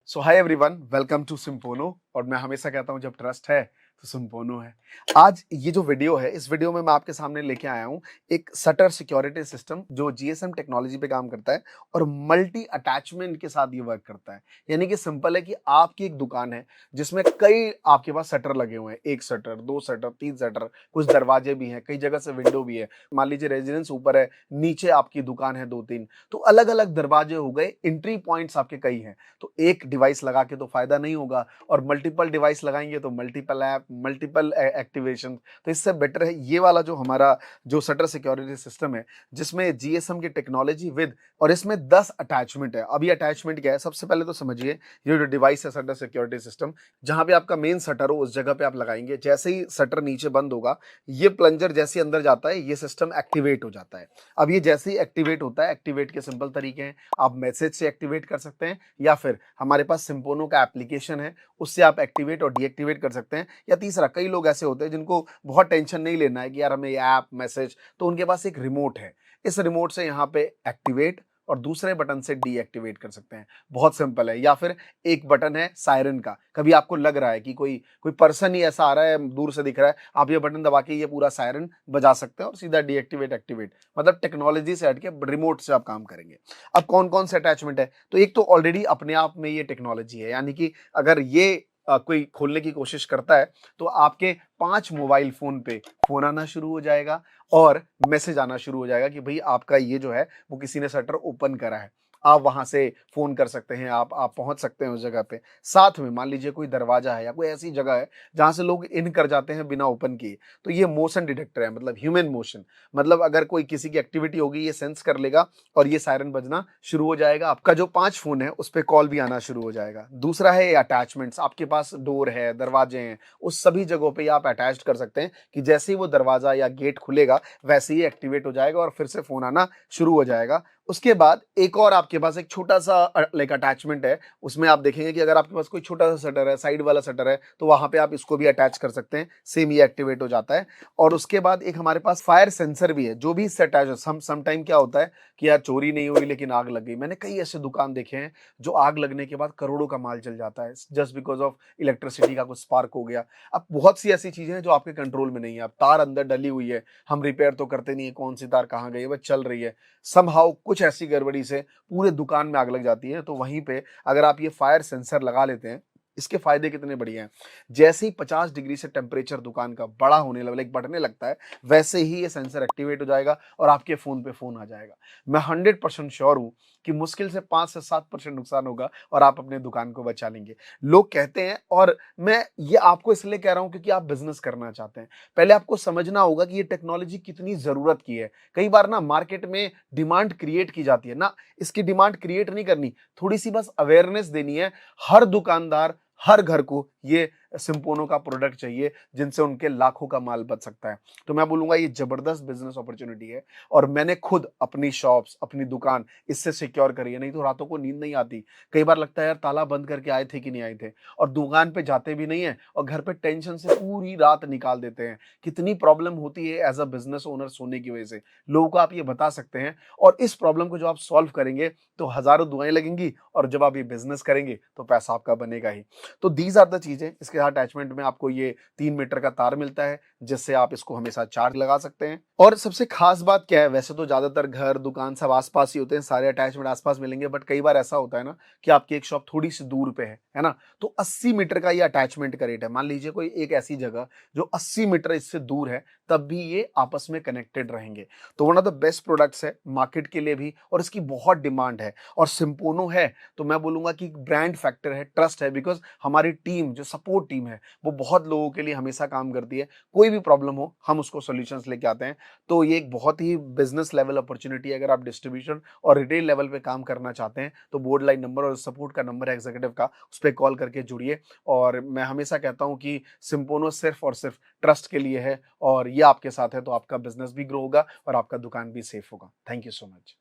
So hi everyone, welcome to सिम्पोनो। और मैं हमेशा कहता हूं जब ट्रस्ट है तो सिम्पोनो है। आज ये जो वीडियो है, इस वीडियो में मैं आपके सामने लेके आया हूं एक शटर सिक्योरिटी सिस्टम जो जीएसएम टेक्नोलॉजी पे काम करता है और मल्टी अटैचमेंट के साथ ये वर्क करता है। यानी कि सिंपल है कि आपकी एक दुकान है जिसमें कई आपके पास शटर लगे हुए हैं, एक शटर, दो शटर, तीन शटर, कुछ दरवाजे भी हैं, कई जगह से विंडो भी है। मान लीजिए रेजिडेंस ऊपर है, नीचे आपकी दुकान है दो तीन, तो अलग अलग दरवाजे हो गए, एंट्री पॉइंट्स आपके कई हैं। तो एक डिवाइस लगा के तो फायदा नहीं होगा, और मल्टीपल डिवाइस लगाएंगे तो मल्टीपल ऐप, मल्टीपल एक्टिवेशन। तो इससे बेटर है ये वाला जो हमारा जो शटर सिक्योरिटी सिस्टम है, जिसमें जीएसएम की टेक्नोलॉजी विद, और इसमें 10 अटैचमेंट है। अभी अटैचमेंट क्या है, सबसे पहले तो समझिए, ये जो डिवाइस है शटर सिक्योरिटी सिस्टम, जहां पे आपका मेन शटर हो उस जगह पे आप लगाएंगे। जैसे ही शटर नीचे बंद होगा, ये प्लंजर जैसे ही अंदर जाता है, ये सिस्टम एक्टिवेट हो जाता है। अब ये जैसे ही एक्टिवेट होता है, एक्टिवेट के सिंपल तरीके हैं। आप मैसेज से एक्टिवेट कर सकते हैं, या फिर हमारे पास सिम्पोनो का एप्लीकेशन है, उससे आप एक्टिवेट और डीएक्टिवेट कर सकते हैं। या तीसरा, कई लोग ऐसे होते हैं जिनको बहुत टेंशन नहीं लेना है कि यार हमें ये ऐप, मैसेज, तो उनके पास एक रिमोट है। इस रिमोट से यहाँ पे एक्टिवेट और दूसरे बटन से डीएक्टिवेट कर सकते हैं। बहुत सिंपल है। या फिर एक बटन है सायरन का, कभी आपको लग रहा है कि कोई कोई पर्सन ही ऐसा आ रहा है, दूर से दिख रहा है, आप ये बटन दबा के ये पूरा सायरन बजा सकते हैं और सीधा डीएक्टिवेट, एक्टिवेट, मतलब टेक्नोलॉजी से हट के रिमोट से आप काम करेंगे। अब कौन कौन से अटैचमेंट है, तो एक तो ऑलरेडी अपने आप में ये टेक्नोलॉजी है, यानी कि अगर ये कोई खोलने की कोशिश करता है तो आपके 5 मोबाइल फोन पे फोन आना शुरू हो जाएगा और मैसेज आना शुरू हो जाएगा कि भाई आपका ये जो है वो किसी ने शटर ओपन करा है। आप वहां से फोन कर सकते हैं, आप पहुंच सकते हैं उस जगह पे। साथ में मान लीजिए कोई दरवाजा है या कोई ऐसी जगह है जहां से लोग इन कर जाते हैं बिना ओपन किए, तो ये मोशन डिटेक्टर है, मतलब ह्यूमन मोशन। मतलब अगर कोई किसी की एक्टिविटी होगी, ये सेंस कर लेगा और ये सायरन बजना शुरू हो जाएगा। आपका जो 5 फोन है उस पे कॉल भी आना शुरू हो जाएगा। दूसरा है अटैचमेंट्स। आपके पास डोर है, दरवाजे हैं, उस सभी जगहों पे आप अटैच कर सकते हैं कि जैसे ही वो दरवाजा या गेट खुलेगा वैसे ही एक्टिवेट हो जाएगा और फिर से फोन आना शुरू हो जाएगा। उसके बाद एक और आपके पास एक छोटा सा लाइक अटैचमेंट है। उसमें आप देखेंगे कि अगर आपके पास कोई छोटा सा शटर है, साइड वाला शटर है, तो वहां पे आप इसको भी अटैच कर सकते हैं, सेम ये एक्टिवेट हो जाता है। और उसके बाद एक हमारे पास फायर सेंसर भी है जो भी इससे अटैच है। सम टाइम क्या होता है कि यार चोरी नहीं हुई लेकिन आग लग गई। मैंने कई ऐसे दुकान देखे हैं जो आग लगने के बाद करोड़ों का माल जल जाता है, जस्ट बिकॉज ऑफ इलेक्ट्रिसिटी का कुछ स्पार्क हो गया। अब बहुत सी ऐसी चीजें हैं जो आपके कंट्रोल में नहीं है। अब तार अंदर डली हुई है, हम रिपेयर तो करते नहीं है, कौन सी तार कहाँ गई है, वह चल रही है, समहाउ कुछ ऐसी गड़बड़ी से पूरे दुकान में आग लग जाती है। तो वहीं पे अगर आप ये फायर सेंसर लगा लेते हैं, इसके फायदे कितने बढ़िया हैं। जैसे ही 50 डिग्री से टेम्परेचर दुकान का बड़ा होने लाइक बढ़ने लगता है, वैसे ही ये सेंसर एक्टिवेट हो जाएगा और आपके फोन पे फोन आ जाएगा। मैं 100% श्योर हूं कि मुश्किल से 5 से 7% नुकसान होगा और आप अपने दुकान को बचा लेंगे। लोग कहते हैं, और मैं ये आपको इसलिए कह रहा हूं क्योंकि आप बिजनेस करना चाहते हैं। पहले आपको समझना होगा कि ये टेक्नोलॉजी कितनी जरूरत की है। कई बार ना मार्केट में डिमांड क्रिएट की जाती है ना, इसकी डिमांड क्रिएट नहीं करनी, थोड़ी सी बस अवेयरनेस देनी है। हर दुकानदार, हर घर को ये सिम्पोनो का प्रोडक्ट चाहिए जिनसे उनके लाखों का माल बच सकता है। तो मैं बोलूंगा ये जबरदस्त बिजनेस अपॉर्चुनिटी है, और मैंने खुद अपनी शॉप्स, अपनी दुकान इससे सिक्योर करी है। नहीं तो रातों को नींद नहीं आती। कई बार लगता है यार ताला बंद करके आए थे कि नहीं आए थे, और दुकान पे जाते भी नहीं है और घर पे टेंशन से पूरी रात निकाल देते हैं। कितनी प्रॉब्लम होती है एज अ बिजनेस ओनर सोने की वजह से, लोगों को आप ये बता सकते हैं। और इस प्रॉब्लम को जो आप सॉल्व करेंगे तो हजारों दुआएं लगेंगी, और जब आप ये बिजनेस करेंगे तो पैसा आपका बनेगा ही। तो दीज आर द चीजें। इसके साथ अटैचमेंट में आपको ये 3 मीटर का तार मिलता है जिससे आप इसको हमेशा चार्ज लगा सकते हैं। और सबसे खास बात क्या है, वैसे तो ज्यादातर घर, दुकान सब आसपास ही होते हैं, सारे अटैचमेंट आसपास मिलेंगे, बट कई बार ऐसा होता है ना कि आपकी एक शॉप थोड़ी सी दूर पे है ना, तो 80 मीटर का ये अटैचमेंट का रेट है। मान लीजिए कोई एक ऐसी जगह जो 80 मीटर इससे दूर है, तब भी ये आपस में कनेक्टेड रहेंगे। तो one of the best products है मार्केट के लिए भी, और इसकी बहुत डिमांड है। और सिम्पोनो है तो मैं बोलूंगा कि ब्रांड फैक्टर है, ट्रस्ट है, बिकॉज हमारी टीम, जो सपोर्ट टीम है, वो बहुत लोगों के लिए हमेशा काम करती है। कोई भी प्रॉब्लम हो हम उसको सॉल्यूशंस लेके आते हैं। तो ये एक बहुत ही बिजनेस लेवल अपॉर्चुनिटी है। अगर आप डिस्ट्रीब्यूशन और रिटेल लेवल पे काम करना चाहते हैं तो बोर्ड लाइन नंबर और सपोर्ट का नंबर है एग्जीक्यूटिव का, उस पर कॉल करके जुड़िए। और मैं हमेशा कहता हूं कि सिम्पोनो सिर्फ और सिर्फ ट्रस्ट के लिए है, और ये आपके साथ है तो आपका बिजनेस भी ग्रो होगा और आपका दुकान भी सेफ होगा। Thank you so much.